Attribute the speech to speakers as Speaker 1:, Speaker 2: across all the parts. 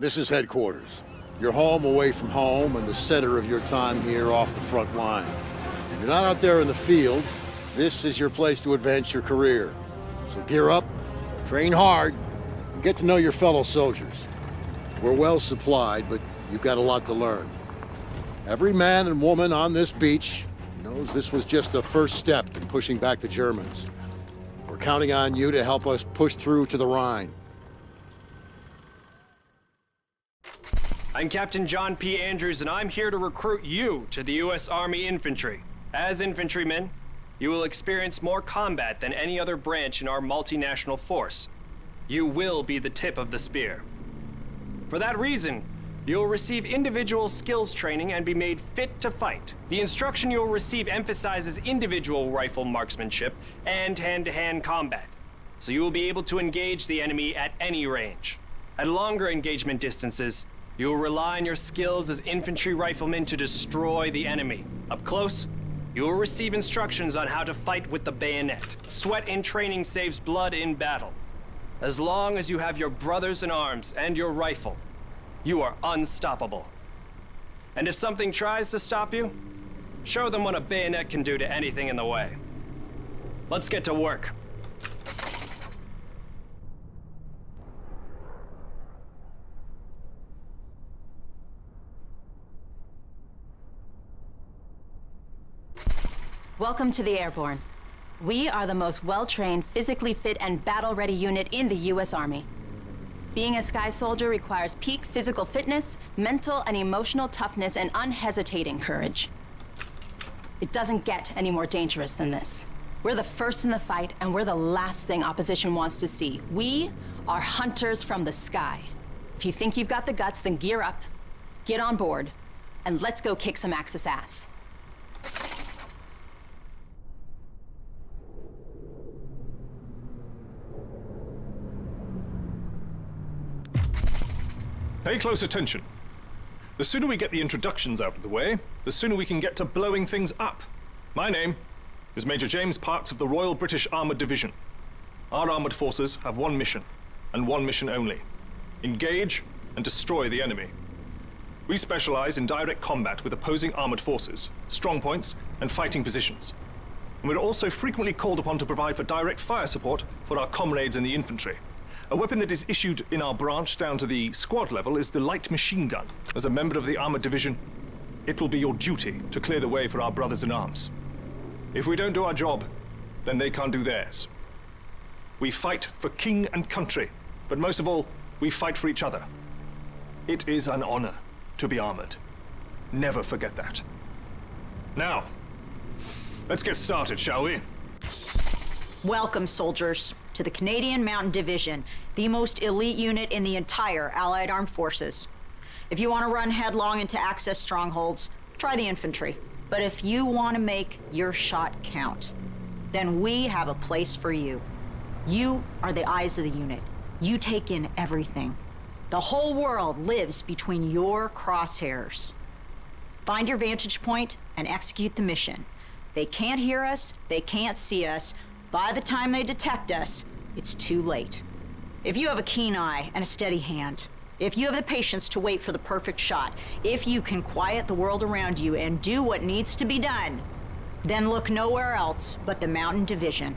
Speaker 1: This is headquarters. Your home away from home and the center of your time here off the front line. If you're not out there in the field, this is your place to advance your career. So gear up, train hard, and get to know your fellow soldiers. We're well supplied, but you've got a lot to learn. Every man and woman on this beach knows this was just the first step in pushing back the Germans. We're counting on you to help us push through to the Rhine.
Speaker 2: I'm Captain John P. Andrews, and I'm here to recruit you to the U.S. Army Infantry. As infantrymen, you will experience more combat than any other branch in our multinational force. You will be the tip of the spear. For that reason, you'll receive individual skills training and be made fit to fight. The instruction you'll receive emphasizes individual rifle marksmanship and hand-to-hand combat, so you will be able to engage the enemy at any range. At longer engagement distances, you will rely on your skills as infantry riflemen to destroy the enemy. Up close, you will receive instructions on how to fight with the bayonet. Sweat in training saves blood in battle. As long as you have your brothers in arms and your rifle, you are unstoppable. And if something tries to stop you, show them what a bayonet can do to anything in the way. Let's get to work.
Speaker 3: Welcome to the Airborne. We are the most well-trained, physically fit, and battle-ready unit in the U.S. Army. Being a Sky Soldier requires peak physical fitness, mental and emotional toughness, and unhesitating courage. It doesn't get any more dangerous than this. We're the first in the fight, and we're the last thing opposition wants to see. We are hunters from the sky. If you think you've got the guts, then gear up, get on board, and let's go kick some Axis ass.
Speaker 4: Pay close attention. The sooner we get the introductions out of the way, the sooner we can get to blowing things up. My name is Major James Parks of the Royal British Armoured Division. Our armoured forces have one mission, and one mission only: engage and destroy the enemy. We specialize in direct combat with opposing armoured forces, strong points, and fighting positions. And we're also frequently called upon to provide for direct fire support for our comrades in the infantry. A weapon that is issued in our branch down to the squad level is the light machine gun. As a member of the Armored Division, it will be your duty to clear the way for our brothers in arms. If we don't do our job, then they can't do theirs. We fight for king and country, but most of all, we fight for each other. It is an honor to be armored. Never forget that. Now, let's get started, shall we?
Speaker 5: Welcome, soldiers, to the Canadian Mountain Division, the most elite unit in the entire Allied Armed Forces. If you want to run headlong into Axis strongholds, try the infantry. But if you want to make your shot count, then we have a place for you. You are the eyes of the unit. You take in everything. The whole world lives between your crosshairs. Find your vantage point and execute the mission. They can't hear us, they can't see us. By the time they detect us, it's too late. If you have a keen eye and a steady hand, if you have the patience to wait for the perfect shot, if you can quiet the world around you and do what needs to be done, then look nowhere else but the Mountain Division.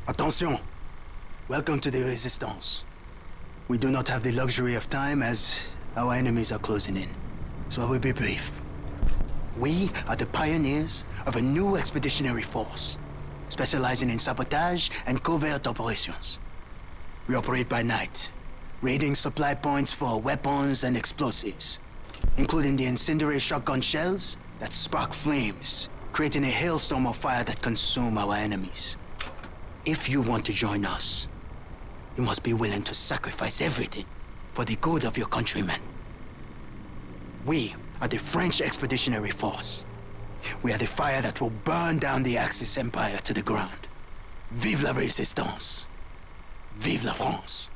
Speaker 6: Attention! Welcome to the Resistance. We do not have the luxury of time as our enemies are closing in, so I will be brief. We are the pioneers of a new expeditionary force, specializing in sabotage and covert operations. We operate by night, raiding supply points for weapons and explosives, including the incendiary shotgun shells that spark flames, creating a hailstorm of fire that consume our enemies. If you want to join us, you must be willing to sacrifice everything for the good of your countrymen. We are the French Expeditionary Force. We are the fire that will burn down the Axis Empire to the ground. Vive la Résistance! Vive la France!